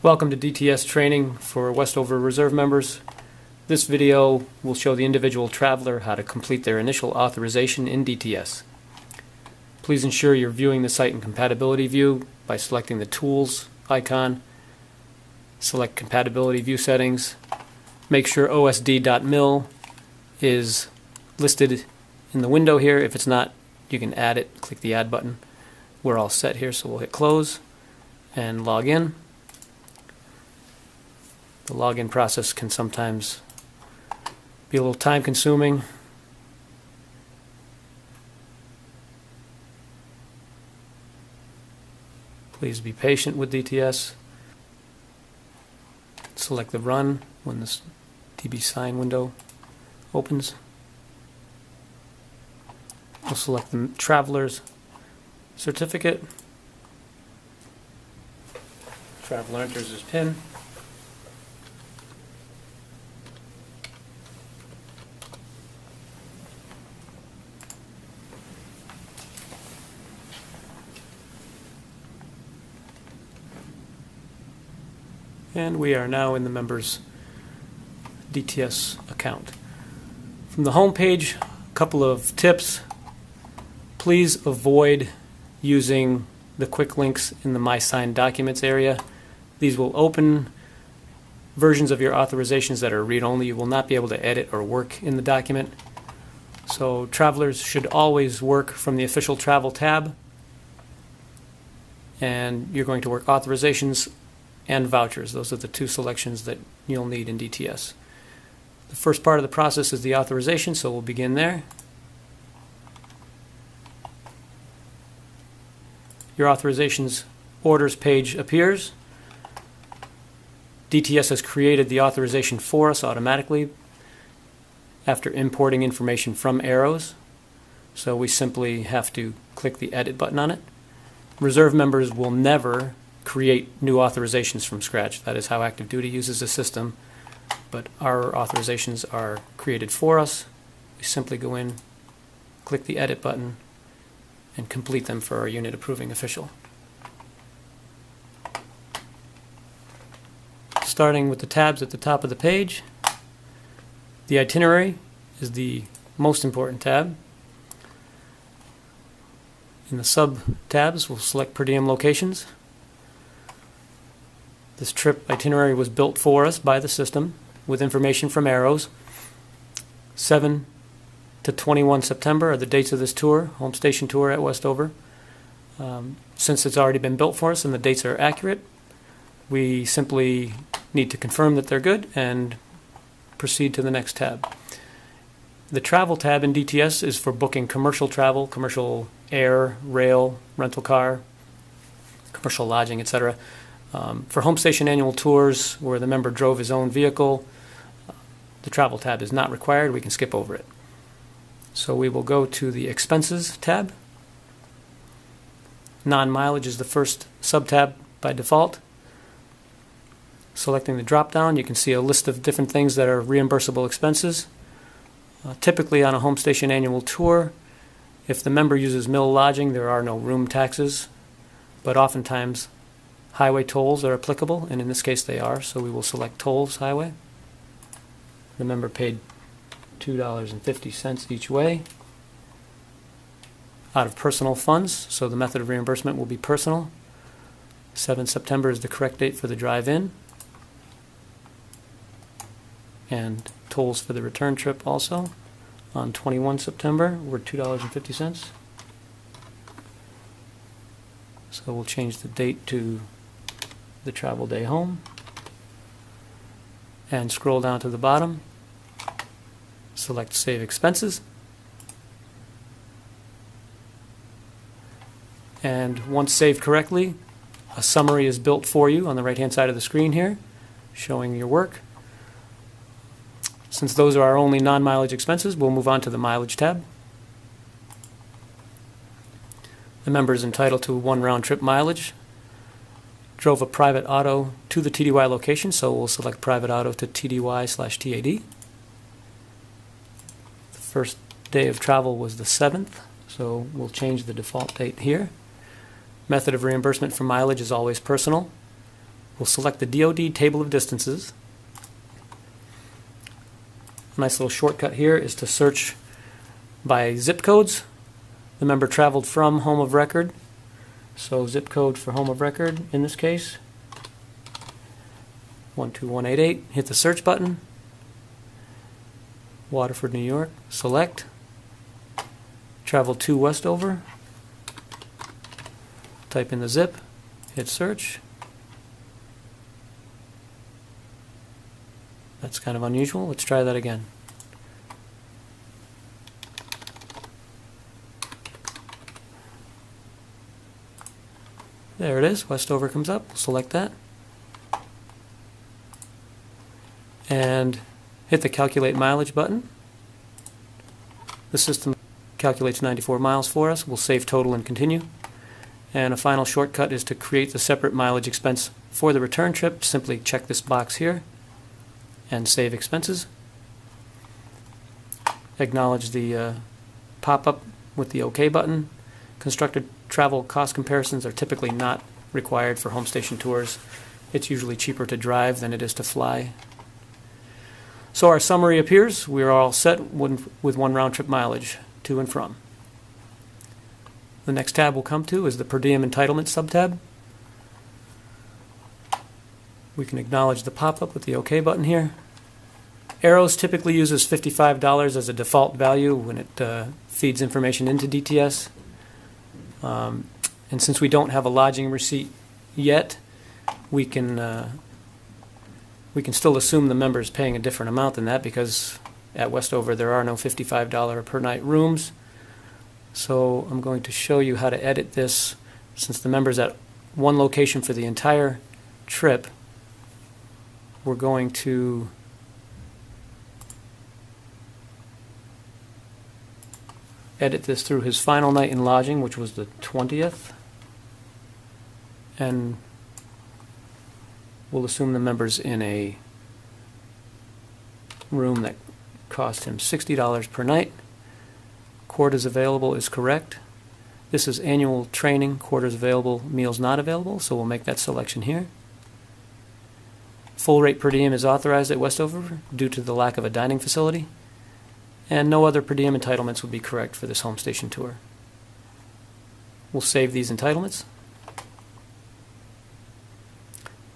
Welcome to DTS training for Westover Reserve members. This video will show the individual traveler how to complete their initial authorization in DTS. Please ensure you're viewing the site in compatibility view by selecting the Tools icon. Select Compatibility View Settings. Make sure osd.mil is listed in the window here. If it's not, you can add it. Click the Add button. We're all set here, so we'll hit Close and log in. The login process can sometimes be a little time consuming. Please be patient with DTS. Select the Run when this DB sign window opens. We'll select the traveler's certificate. Traveler enters his PIN. And we are now in the member's DTS account. From the home page, a couple of tips. Please avoid using the quick links in the My Signed Documents area. These will open versions of your authorizations that are read-only. You will not be able to edit or work in the document. So travelers should always work from the Official Travel tab. And you're going to work authorizations and vouchers. Those are the two selections that you'll need in DTS. The first part of the process is the authorization, so we'll begin there. Your authorizations orders page appears. DTS has created the authorization for us automatically after importing information from Arrows, so we simply have to click the Edit button on it. Reserve members will never create new authorizations from scratch. That is how active duty uses the system, but our authorizations are created for us. We simply go in, click the Edit button, and complete them for our unit approving official. Starting with the tabs at the top of the page, the itinerary is the most important tab. In the sub-tabs, we'll select per diem locations. This trip itinerary was built for us by the system with information from Arrows. 7 to 21 September are the dates of this tour, home station tour at Westover. Since it's already been built for us and the dates are accurate, we simply need to confirm that they're good and proceed to the next tab. The Travel tab in DTS is for booking commercial travel, commercial air, rail, rental car, commercial lodging, etc. For home station annual tours where the member drove his own vehicle, the Travel tab is not required. We can skip over it. So we will go to the Expenses tab. Non-mileage is the first sub-tab by default. Selecting the drop-down, you can see a list of different things that are reimbursable expenses. Typically on a home station annual tour, if the member uses mill lodging, there are no room taxes, but oftentimes highway tolls are applicable, and in this case they are, so we will select Tolls Highway. The member paid $2.50 each way out of personal funds, so the method of reimbursement will be personal. 7 September is the correct date for the drive-in, and tolls for the return trip also on 21 September were $2.50. So we'll change the date to the travel day home and scroll down to the bottom. Select Save Expenses. And once saved correctly, a summary is built for you on the right-hand side of the screen here, showing your work. Since those are our only non-mileage expenses, we'll move on to the Mileage tab. The member is entitled to 1 round-trip mileage. Drove a private auto to the TDY location, so we'll select private auto to TDY/TAD. The first day of travel was the 7th, so we'll change the default date here. Method of reimbursement for mileage is always personal. We'll select the DoD table of distances. A nice little shortcut here is to search by zip codes. The member traveled from home of record. So zip code for home of record in this case, 12188. Hit the search button. Waterford, New York. Select. Travel to Westover. Type in the zip. Hit search. That's kind of unusual. Let's try that again. There it is. Westover comes up. Select that. And hit the calculate mileage button. The system calculates 94 miles for us. We'll save total and continue. And a final shortcut is to create the separate mileage expense for the return trip. Simply check this box here and save expenses. Acknowledge the pop-up with the OK button. Constructed travel cost comparisons are typically not required for home station tours. It's usually cheaper to drive than it is to fly. So our summary appears. We are all set with one round-trip mileage to and from. The next tab we'll come to is the per diem entitlement subtab. We can acknowledge the pop-up with the OK button here. Arrows typically uses $55 as a default value when it feeds information into DTS. And since we don't have a lodging receipt yet, we can still assume the member is paying a different amount than that, because at Westover there are no $55 per night rooms. So I'm going to show you how to edit this. Since the member's at one location for the entire trip, we're going to edit this through his final night in lodging, which was the 20th. And we'll assume the member's in a room that cost him $60 per night. Quarters available is correct. This is annual training, quarters available, meals not available, so we'll make that selection here. Full rate per diem is authorized at Westover due to the lack of a dining facility, and no other per diem entitlements would be correct for this home station tour. We'll save these entitlements.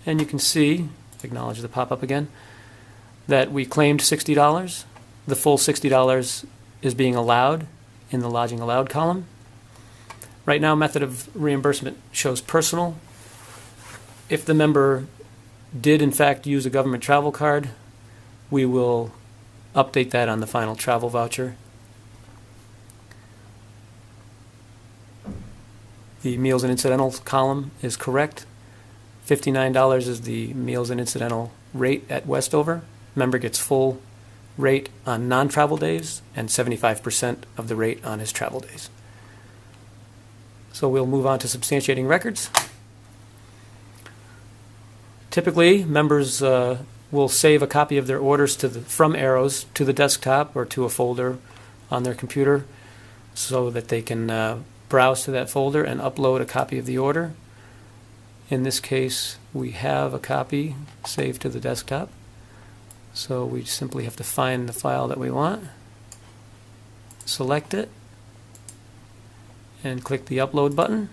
And you can see, acknowledge the pop-up again, that we claimed $60. The full $60 is being allowed in the lodging allowed column. Right now, method of reimbursement shows personal. If the member did in fact use a government travel card, we will update that on the final travel voucher. The meals and incidentals column is correct. $59 is the meals and incidental rate at Westover. Member gets full rate on non-travel days and 75% of the rate on his travel days. So we'll move on to substantiating records. Typically, members will save a copy of their orders from Arrows to the desktop or to a folder on their computer so that they can browse to that folder and upload a copy of the order. In this case, we have a copy saved to the desktop. So we simply have to find the file that we want, select it, and click the upload button.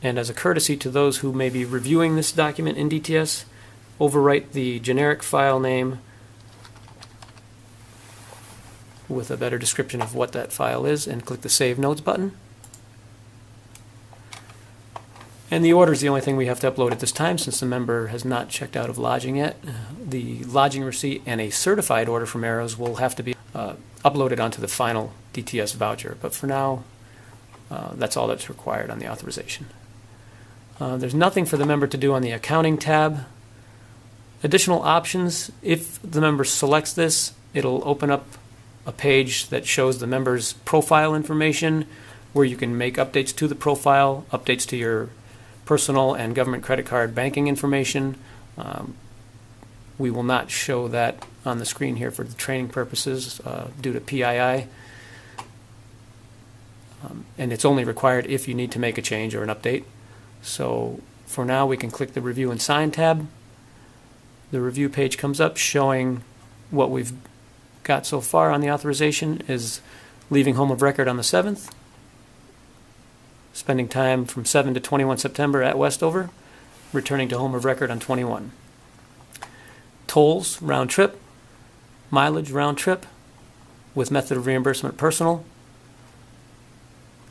And as a courtesy to those who may be reviewing this document in DTS, overwrite the generic file name with a better description of what that file is and click the Save Notes button. And the order is the only thing we have to upload at this time, since the member has not checked out of lodging yet. The lodging receipt and a certified order from Arrows will have to be uploaded onto the final DTS voucher. But for now, that's all that's required on the authorization. There's nothing for the member to do on the accounting tab. Additional options: if the member selects this, it'll open up a page that shows the member's profile information, where you can make updates to the profile, updates to your personal and government credit card banking information. We will not show that on the screen here for the training purposes due to PII. And it's only required if you need to make a change or an update. So for now, we can click the Review and Sign tab. The review page comes up showing what we've got so far on the authorization is leaving home of record on the 7th, spending time from 7 to 21 September at Westover, returning to home of record on 21. Tolls, round trip, mileage, round trip, with method of reimbursement personal,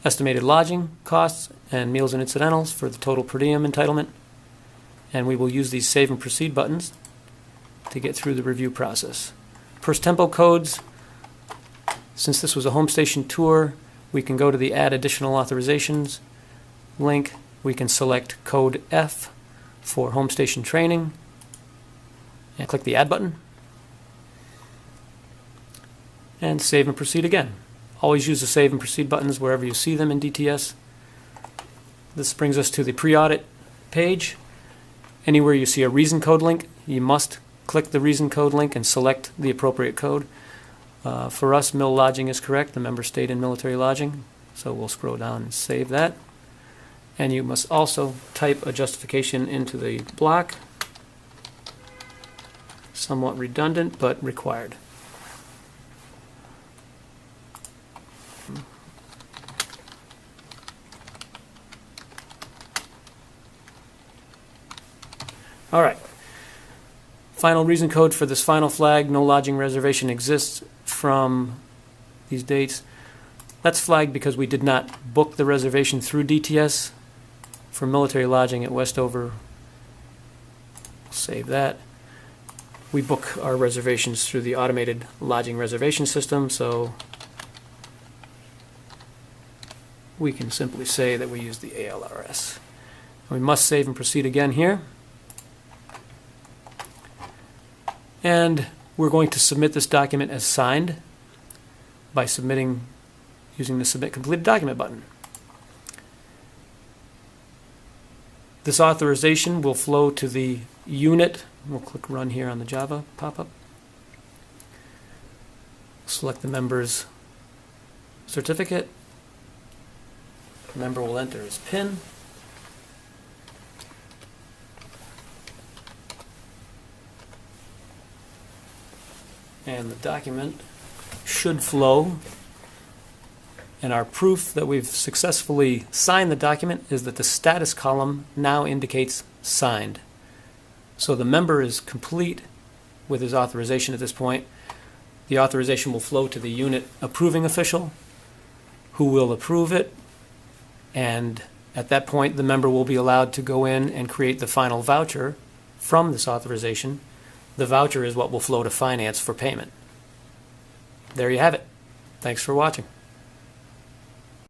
estimated lodging costs and meals and incidentals for the total per diem entitlement, and we will use these Save and Proceed buttons to get through the review process. Purse tempo codes, since this was a home station tour, we can go to the Add Additional Authorizations link. We can select code F for home station training and click the Add button and Save and Proceed again. Always use the Save and Proceed buttons wherever you see them in DTS. This brings us to the pre-audit page. Anywhere you see a reason code link, you must click the reason code link and select the appropriate code. For us, mill lodging is correct. The member stayed in military lodging, so we'll scroll down and save that. And you must also type a justification into the block. Somewhat redundant, but required. All right. Final reason code for this final flag, no lodging reservation exists from these dates. That's flagged because we did not book the reservation through DTS for military lodging at Westover. Save that. We book our reservations through the automated lodging reservation system, so we can simply say that we use the ALRS. We must save and proceed again here. And we're going to submit this document as signed by submitting using the Submit Completed Document button. This authorization will flow to the unit. We'll click Run here on the Java pop-up. Select the member's certificate. The member will enter his PIN. And the document should flow. And our proof that we've successfully signed the document is that the status column now indicates signed. So the member is complete with his authorization at this point. The authorization will flow to the unit approving official, who will approve it, and at that point the member will be allowed to go in and create the final voucher from this authorization. The voucher is what will flow to finance for payment. There you have it. Thanks for watching.